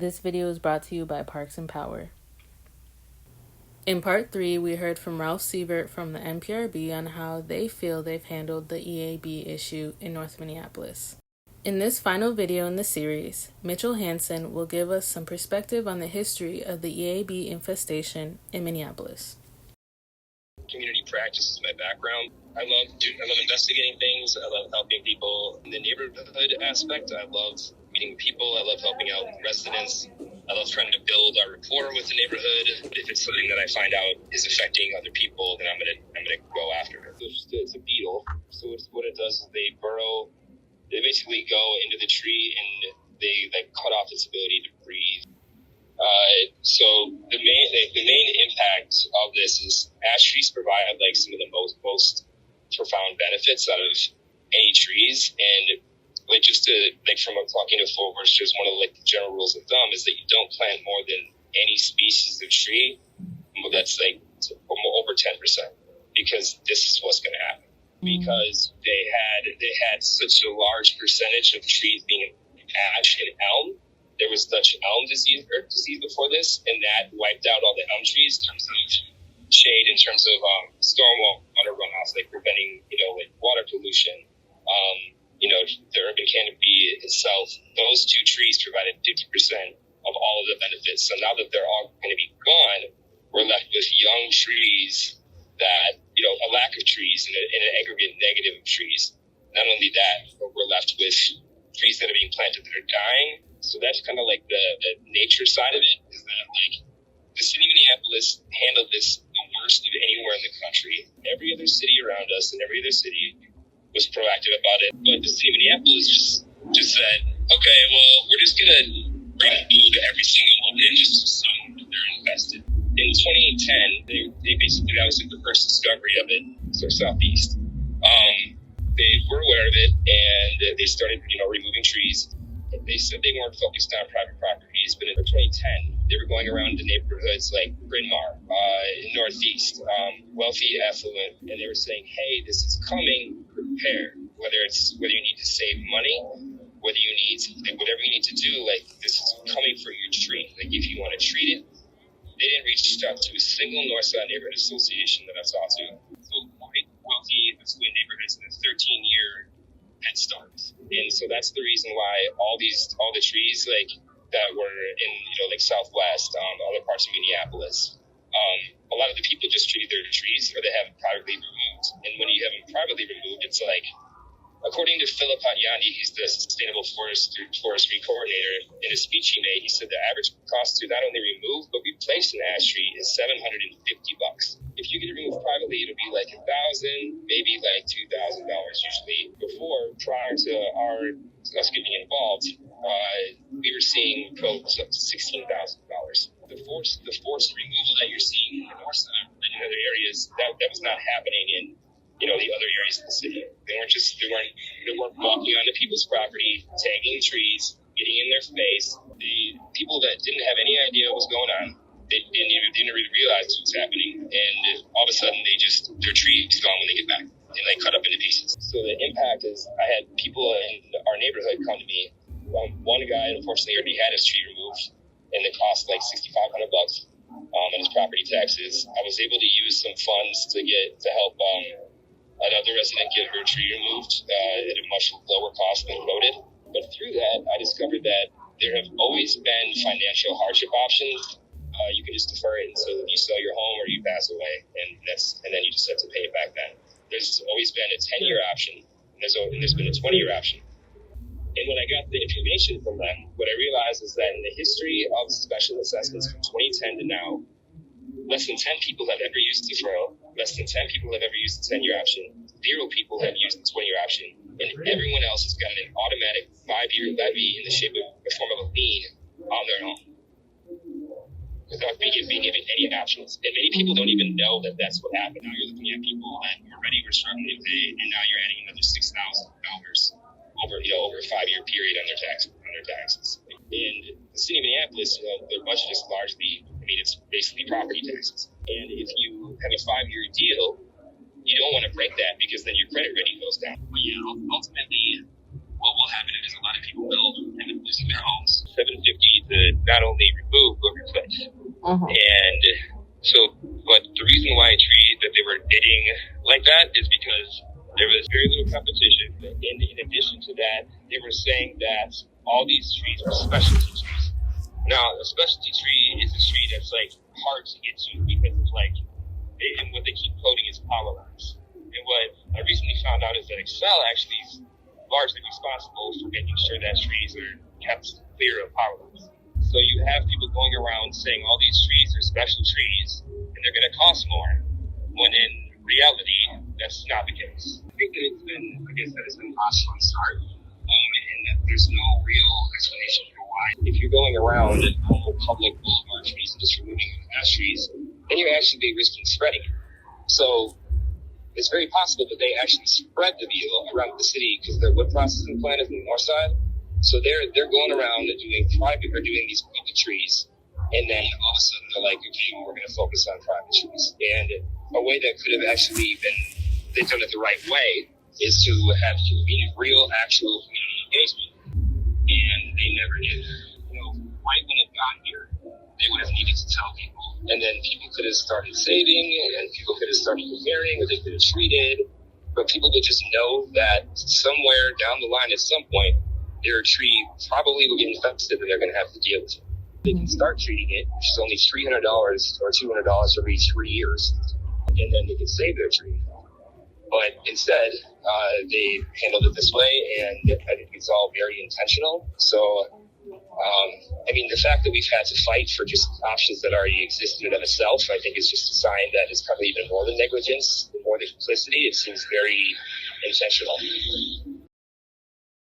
This video is brought to you by Parks and Power. In part 3, we heard from Ralph Sievert from the NPRB on how they feel they've handled the EAB issue in North Minneapolis. In this final video in the series, Mitchel Hansen will give us some perspective on the history of the EAB infestation in Minneapolis. Community practice is my background. I love investigating things. I love helping people in the neighborhood aspect. I love meeting people. I love helping out residents. I love trying to build our rapport with the neighborhood. If it's something that I find out is affecting other people, then I'm gonna go after it. It's a beetle. So what it does is they burrow. They basically go into the tree and they cut off its ability to breathe. So the main impact of this is ash trees provide some of the most profound benefits out of any trees, and from talking to foresters, one of the general rules of thumb is that you don't plant more than any species of tree that's over 10%, because this is what's going to happen. Because they had such a large percentage of trees being ash and elm. There was Dutch elm disease before this, and that wiped out all the elm trees in terms of shade, in terms of stormwater runoff, preventing water pollution. The urban canopy itself, those two trees provided 50% of all of the benefits. So now that they're all going to be gone, we're left with young trees that, a lack of trees and an aggregate negative of trees. Not only that, but we're left with trees that are being planted that are dying. So that's kind of the nature side of it, is that the city of Minneapolis handled this the worst of anywhere in the country. Every other city around us and every other city was proactive about it. But the city of Minneapolis just said, okay, well, we're just going to remove every single one and just assume that they're infested. In 2010, they basically, that was the first discovery of it, so southeast. They were aware of it, and they started, removing trees. They said they weren't focused on private properties, but in 2010, they were going around the neighborhoods like Bryn Mawr, Northeast, wealthy, affluent, and they were saying, hey, this is coming, prepare. Whether you need to save money, whether you need whatever you need to do, this is coming for your tree. If you want to treat it, they didn't reach out to a single Northside neighborhood association that I talked to. So white, wealthy, affluent neighborhoods in a 13-year head start. And so that's the reason why all the trees that were in Southwest, other parts of Minneapolis, a lot of the people just treated their trees, or they have them privately removed. And when you have them privately removed, it's according to Philip Hatyani, he's the sustainable forestry coordinator. In a speech he made, he said the average cost to not only remove but replace an ash tree is $750. If you get it removed privately, it'll be $1,000, maybe $2,000 usually. Prior to us getting involved, we were seeing quotes up to $16,000. The forced removal that you're seeing in the north side and in other areas, that was not happening in the other areas of the city. They weren't walking onto people's property, tagging trees, getting in their face. The people that didn't have any idea what was going on, they didn't really realize what was happening, and all of a sudden their tree is gone when they get back, and they cut up into pieces. So the impact is, I had people in our neighborhood come to me. One guy unfortunately already had his tree removed, and it cost $6,500 on his property taxes. I was able to use some funds to help another resident get her tree removed at a much lower cost than quoted. But through that, I discovered that there have always been financial hardship options. You can just defer it until you sell your home or you pass away, and then you just have to pay it back then. There's always been a 10-year option, and there's been a 20-year option. And when I got the information from them, what I realized is that in the history of special assessments from 2010 to now, less than 10 people have ever used deferral. Less than 10 people have ever used the 10-year option. 0 people have used the 20-year option. And everyone else has gotten an automatic 5-year levy in the form of a lien on their home, without being given any options. And many people don't even know that that's what happened. Now you're looking at people that already were struggling to pay, and now you're adding another $6,000 over a 5-year period on their taxes. And the city of Minneapolis, their budget is largely, it's basically property taxes. And if you have a 5-year deal, you don't want to break that, because then your credit rating goes down. But ultimately, what will happen is a lot of people will end up losing their homes. $750 to not only remove, but replace. And so, but the reason why a tree that they were bidding like that is because there was very little competition. And in addition to that, they were saying that all these trees are specialty trees. Now, a specialty tree is a tree that's like hard to get to because it's like, and what they keep quoting is power lines. And what I recently found out is that Excel actually is largely responsible for making sure that trees are kept clear of power lines. So you have people going around saying all these trees are special trees and they're going to cost more, when in reality, that's not the case. I think that it's been, like I said, it's been possible to start, and that there's no real explanation for why. If you're going around public boulevard trees and just removing ash trees, then you're actually risking spreading it. So it's very possible that they actually spread the deal around the city because their wood processing plant is in the Northside. So they're going around and doing these public trees, and then all of a sudden they're like, okay, we're going to focus on private trees. And a way that could have actually been, they've done it the right way, is to have real, actual community engagement. And they never did. Right when it got here, they would have needed to tell people. And then people could have started saving, and people could have started preparing, or they could have treated. But people would just know that somewhere down the line at some point, their tree probably will get infested and they're going to have to deal with it. They can start treating it, which is only $300 or $200 every 3 years, and then they can save their tree. But instead, they handled it this way, and I think it's all very intentional. So, the fact that we've had to fight for just options that already existed in of itself, I think is just a sign that it's probably even more than negligence, more than complicity. It seems very intentional.